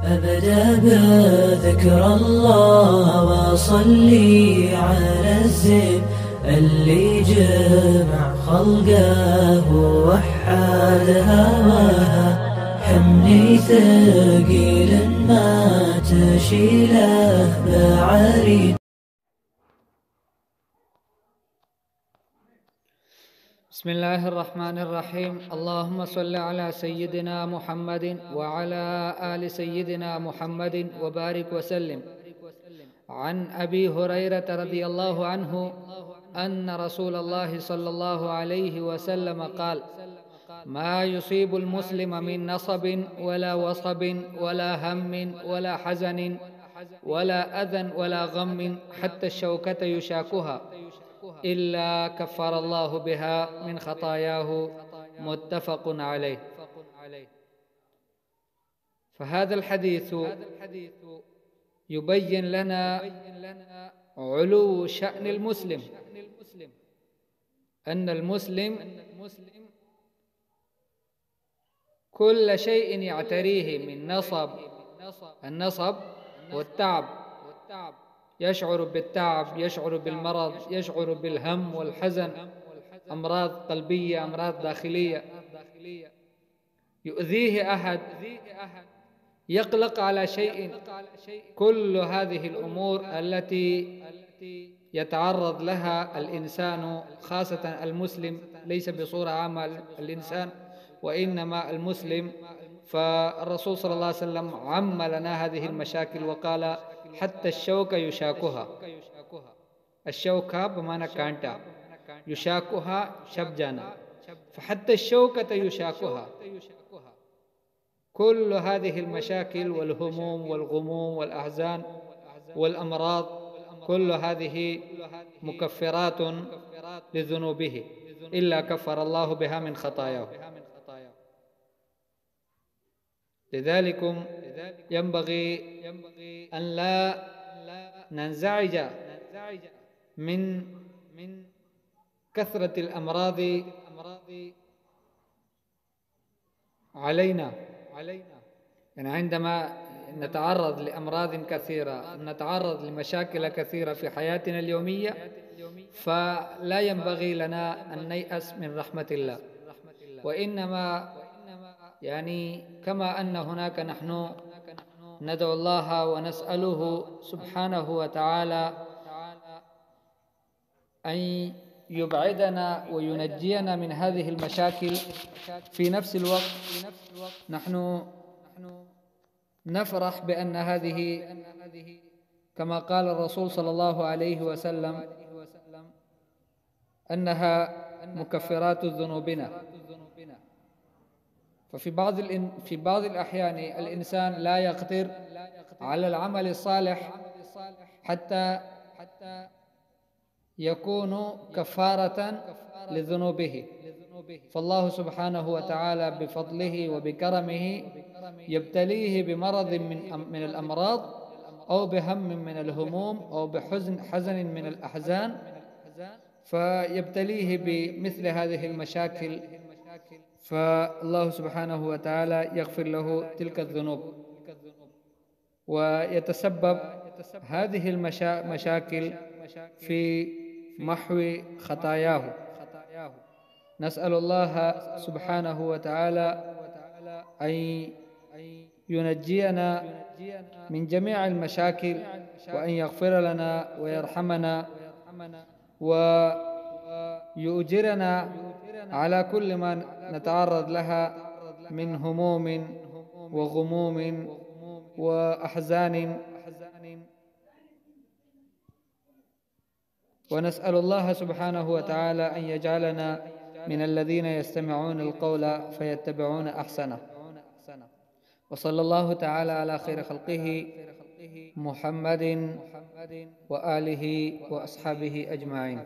أبدأ بذكر الله وأصلي على الزين اللي جمع خلقه ووحد هواها. حملي ثقيل ما تشيله بعرين. بسم الله الرحمن الرحيم. اللهم صل على سيدنا محمد وعلى آل سيدنا محمد وبارك وسلم. عن أبي هريرة رضي الله عنه أن رسول الله صلى الله عليه وسلم قال: ما يصيب المسلم من نصب ولا وصب ولا هم ولا حزن ولا أذى ولا غم حتى الشوكة يشاكها إلا كفر الله بها من خطاياه. متفق عليه. فهذا الحديث يبين لنا علو شأن المسلم، أن المسلم كل شيء يعتريه من النصب والتعب، يشعر بالتعب، يشعر بالمرض، يشعر بالهم والحزن، أمراض قلبية، أمراض داخلية، يؤذيه أحد، يقلق على شيء. كل هذه الأمور التي يتعرض لها الإنسان، خاصة المسلم، ليس بصورة عامة الإنسان وإنما المسلم. فالرسول صلى الله عليه وسلم عم لنا هذه المشاكل وقال: حتى الشوكة يشاكها. الشوكة بمعنى كانتا، يشاكها شبجانا، فحتى الشوكة يشاكها. كل هذه المشاكل والهموم والغموم والأحزان والأمراض، كل هذه مكفرات لذنوبه إلا كفر الله بها من خطاياه. لذلك ينبغي أن لا ننزعج من كثرة الأمراض علينا. يعني عندما نتعرض لأمراض كثيرة، نتعرض لمشاكل كثيرة في حياتنا اليومية، فلا ينبغي لنا أن نيأس من رحمة الله، وإنما يعني كما أن هناك نحن ندعو الله ونسأله سبحانه وتعالى أن يبعدنا وينجينا من هذه المشاكل، في نفس الوقت نحن نفرح بأن هذه، كما قال الرسول صلى الله عليه وسلم، أنها مكفرات ذنوبنا. ففي بعض الأحيان الإنسان لا يقدر على العمل الصالح حتى يكون كفارة لذنوبه، فالله سبحانه وتعالى بفضله وبكرمه يبتليه بمرض من الأمراض، أو بهم من الهموم، أو حزن من الأحزان، فيبتليه بمثل هذه المشاكل، فالله سبحانه وتعالى يغفر له تلك الذنوب ويتسبب هذه المشاكل في محو خطاياه. نسأل الله سبحانه وتعالى أن ينجينا من جميع المشاكل، وأن يغفر لنا ويرحمنا ويؤجرنا على كل ما نتعرض لها من هموم وغموم وأحزان. ونسأل الله سبحانه وتعالى أن يجعلنا من الذين يستمعون القول فيتبعون أحسنه. وصلى الله تعالى على خير خلقه محمد وآله وأصحابه أجمعين.